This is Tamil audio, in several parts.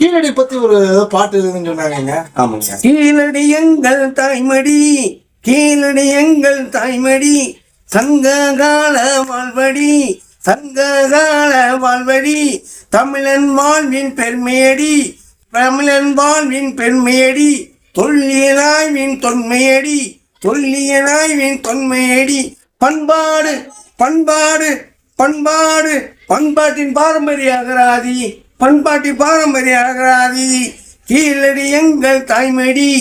கீழடி பத்தி ஒரு பாட்டு இருக்குன்னு சொன்னாங்க. ஆமாங்க. கீழடி எங்கள் தாய்மடி, கீழடி எங்கள் தாய்மடி, சங்ககால வாழ்வடி, சங்ககால வாழ்வடி, தமிழன் வாழ்வின் பெருமையடி, தமிழன் வாழ்வின் பெருமையடி, தொல்லியனாய்வின் தொன்மையடி, தொல்லியனாய்வின் தொன்மையடி, பண்பாடு பண்பாடு பண்பாடு, பண்பாட்டின் பாரம்பரிய அகராதி, பண்பாட்டின் பாரம்பரிய அகராதி, கீழடி எங்கள் தாய்மடி,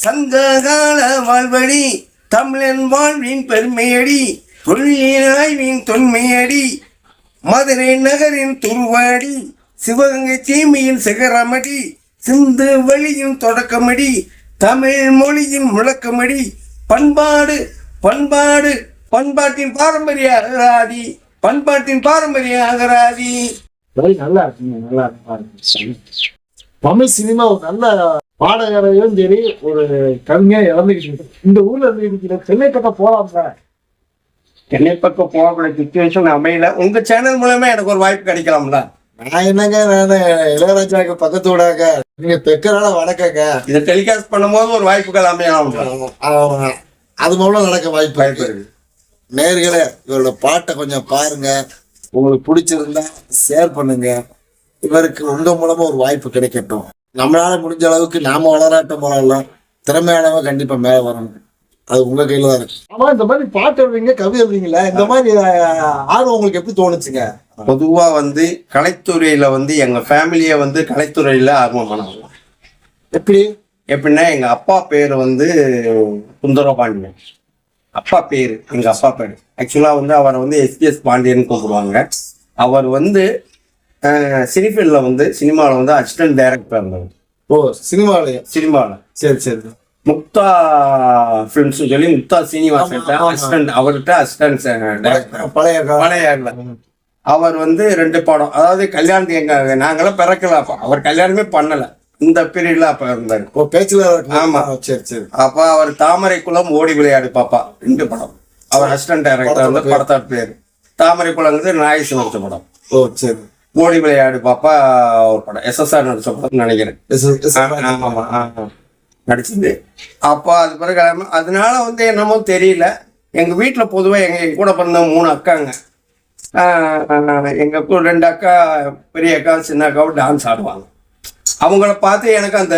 சங்ககால வாழ்வடி, தமிழன் வாழ்வின் பெருமையடி, தொல்லியனாய்வின் தொன்மையடி, மதுரை நகரின் துருவாடி, சிவகங்கை சீமையின் சிகரமடி, சிந்து வழியின் தொடக்கமடி, தமிழ் மொழியின் முழக்கமடி, பண்பாடு பண்பாடு, பண்பாட்டின் பாரம்பரிய அகராதி, பண்பாட்டின் பாரம்பரிய அகராதி. நல்லா இருக்குங்க, நல்லா இருக்கு. தமிழ் சினிமா ஒரு நல்ல பாடகரையும் சரி, ஒரு கவிஞா இறந்துக்கிட்டு இந்த ஊர்ல இருந்து இருக்கிற சென்னை பக்கம் போலாம்ல. சென்னை பக்கம் போகக்கூடிய சுச்சுவேஷன் அமையல. உங்க சேனல் மூலமா எனக்கு ஒரு வாய்ப்பு கிடைக்கலாம்ல. நான் என்னங்க, நான் இளையராஜாக்கு பக்கத்து விடாக்க, நீங்க தெக்கரால வடக்கங்க, இதை டெலிகாஸ்ட் பண்ணும்போது ஒரு வாய்ப்புகள் அமையலாம். அது மூலம் நடக்க வாய்ப்பு இருக்கு. நேர்களே, இவரோட பாட்டை கொஞ்சம் பாருங்க, உங்களுக்கு பிடிச்சிருந்தா ஷேர் பண்ணுங்க. இவருக்கு உங்க மூலமா ஒரு வாய்ப்பு கிடைக்கட்டும். நம்மளால முடிஞ்ச அளவுக்கு நாம வளராட்டம் போறோம், திறமையானவங்க கண்டிப்பா மேல வரணும். அது உங்க கையில தான் இருக்கு. ஆமா, இந்த மாதிரி பாட்டு எழுதுறீங்க, கவிதை எழுதுறீங்களா, இந்த மாதிரி ஆர்வம் உங்களுக்கு எப்படி தோணுச்சுங்க? பொதுவா கலைத்துறையில எங்க ஃபேமிலிய கலைத்துறையில ஆர்வமானவங்க. எப்படின்னா எங்க அப்பா பேரு சுந்தரபாண்டியன். அப்பா பேரு, எங்க அப்பா பேரு ஆக்சுவலா அவரை எஸ்பிஎஸ் பாண்டியன் கூப்பிடுவாங்க. அவர் சினிஃபீல்ட்ல சினிமாவில் அசிஸ்டன்ட் டைரக்டர் இருந்தவர். ஓ, சினிமாவில் சரி சரி. முக்தா ஃபிலிம்ஸ் சொல்லி முக்தா சீனிவாசன் அசிஸ்டன்ட், அவர்கிட்ட அசிஸ்டன்ட் டைரக்டர் பழைய. அவர் 2 படம், அதாவது கல்யாணத்துக்கு நாங்களாம் பிறக்கல, அப்போ அவர் கல்யாணமே பண்ணல, இந்த பீரியட்ல அப்ப இருந்தாரு. ஆமா சரி சரி. அப்ப அவர் தாமரை குளம், ஓடி விளையாடு பாப்பா 2 படம். அவர் அசிஸ்டன்ட் டைரக்டர். படத்தார் பேரு தாமரை குளங்கிறது நாயசு நடிச்ச படம். ஓ சரி. ஓடி விளையாடு பாப்பா ஒரு படம் SSR நடிச்ச படம் நினைக்கிறேன். ஆமா நடிச்சது. அப்ப அது பிறகு அதனால என்னமோ தெரியல, எங்க வீட்டுல பொதுவா எங்க கூட பிறந்த 3 அக்காங்க. எங்க 2 அக்கா, பெரிய அக்கா சின்ன அக்காவும் டான்ஸ் ஆடுவாங்க. அவங்கள பார்த்து எனக்கு அந்த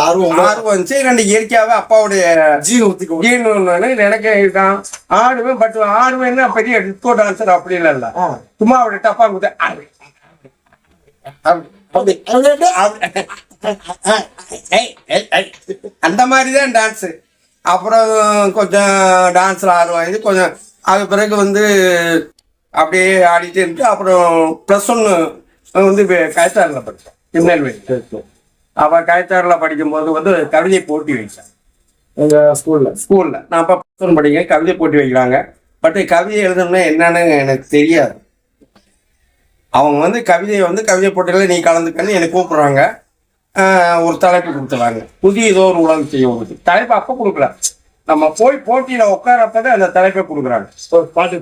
ஆர்வம் வந்துச்சு. 2 இயற்கையாவே அப்பாவுடைய ஜீன் எனக்கு தான் ஆடுவேன். பட் ஆடுவேன்னா பெரிய டிஸ்கோ டான்சர் அப்படி இல்ல, சும்மா அவருடைய டப்பா குத்த அந்த மாதிரிதான் டான்ஸு. அப்புறம் கொஞ்சம் டான்ஸ்ல ஆர்வம் கொஞ்சம். அது பிறகு அப்படியே ஆடிட்டு இருந்து அப்புறம் +1 கயத்தாரில் படித்தேன், திருநெல்வேலி. அவன் கயத்தாரில் படிக்கும்போது கவிதை போட்டி வைச்சேன் எங்கள் ஸ்கூலில். நான் அப்போ +1 படிக்க கவிதை போட்டி வைக்கிறாங்க. பட் கவிதை எழுதணும்னா என்னன்னு எனக்கு தெரியாது. அவங்க கவிதை போட்டியில் நீ கலந்துக்கன்னு என்னை கூப்பிட்றாங்க. ஒரு தலைப்பு கொடுத்துறாங்க, புதிய ஏதோ ஒரு உலகம் செய்ய ஒரு தலைப்பு. அப்போ கொடுக்கல, நம்ம போய் போட்டியில உட்காரப்பதான் அந்த தலைப்பை கொடுக்குறாங்க. பாட்டு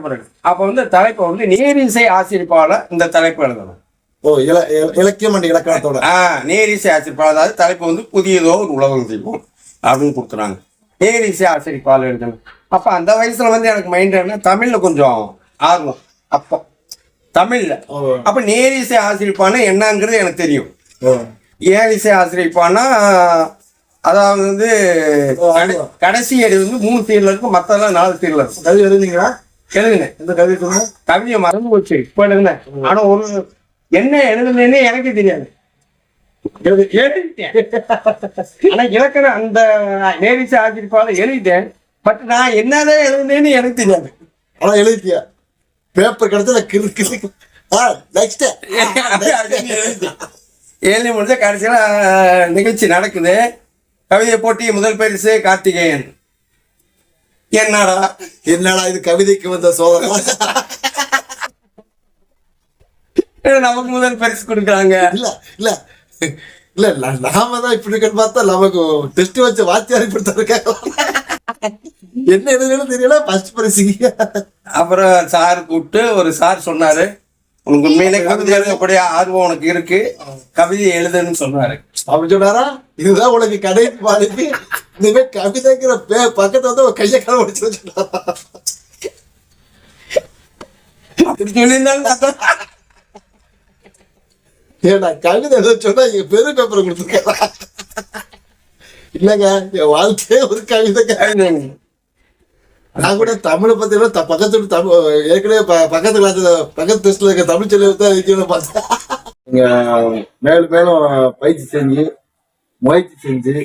பிறகு அப்ப தலைப்பை நேரிசை ஆசிரியப்பால இந்த தலைப்பு எழுதணும். ஓ, இலக்கியம் அண்ட் இலக்கணத்தோட நேரிசை ஆசிரியப்பால், அதாவது தலைப்பு புதியதோ ஒரு உலகம் செய்வோம் அப்படின்னு கொடுத்துறாங்க. நேரிசை ஆசிரியப்பால் எழுதணும். அப்ப அந்த வயசுல எனக்கு மைண்ட் என்ன, தமிழ்ல கொஞ்சம் ஆர்வம். அப்போ தமிழ்ல அப்ப நேரிசை ஆசிரியப்பான என்னங்கிறது எனக்கு தெரியும். ஏரிசை ஆசிரியப்பானா அதாவது கடைசி ஏடு 3 சீர்ல இருக்கும், மத்தெல்லாம் 4 சீர்ல இருக்கும். கவிதை எழுதுனீங்களா? எழுதுனேன். இந்த கவிதையை மறந்து போச்சு, இப்ப எழுதுனேன். ஆனா என்ன எழுதுனேன்னு எனக்கு தெரியாது. எழுதிட்டேன். ஆனா இலக்கணம் அந்த நேரிசை ஆசிரியப்பால எழுதிட்டேன். பட் நான் என்னதான் எழுதுனேன்னு எனக்கு தெரியாது. ஆனா எழுதிட்டியா? பேப்பர் கிடைச்சா எழுதி முடிஞ்ச கடைசியில நிகழ்ச்சி நடக்குது. கவிதை போட்டி முதல் பரிசு கார்த்திகேயன். என்னடா இது கவிதைக்கு வந்த சோதனை, நமக்கு முதல் பரிசு கொடுக்குறாங்க. இல்ல இல்ல இல்ல நாம தான் இப்படி பார்த்தா நமக்கு டெஸ்ட் வச்ச வாத்தியாரி கொடுத்தாரு. என்ன எழுதுன்னு தெரியல, ஃபர்ஸ்ட் பரிசு. அப்புறம் சார் கூப்பிட்டு ஒரு சார் சொன்னாரு, உனக்கு உண்மையிலே கவிதை எழுதக்கூடிய ஆர்வம் உனக்கு இருக்கு, கவிதை எழுதுன்னு சொல்றாரு. அப்படி சொன்னாரா? இதுதான் உனக்கு கடைசி பாதிப்பு. இனிமே கவிதைங்கிற பக்கத்துல வந்து ஒரு கையை கால முடிச்சு சொன்னாரா? அப்படி சொல்லியிருந்தாலும் ஏன்னா கவிதை எழுத சொன்னா இங்க பெரு பேப்பர் கொடுத்துருக்கா? இல்லங்க, என் வாழ்க்கையே ஒரு கவிதை. நான் கூட தமிழை பத்தி பக்கத்து தமிழ் ஏற்கனவே பக்கத்து கிளாஸ் பக்கத்து டெஸ்ட்ல இருக்க தமிழ் சொல்லி தான் இருக்கணும்னு பார்த்தேன். நீங்க மேலும் மேலும் முயற்சி செஞ்சு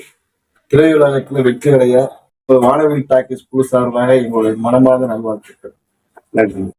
திரையுலகத்துல வெற்றி அடைய வானவில் டாக்கீஸ் குழு சார்பாக எங்களுடைய மனமார்ந்த நல்வாழ்த்துக்கள். நன்றி.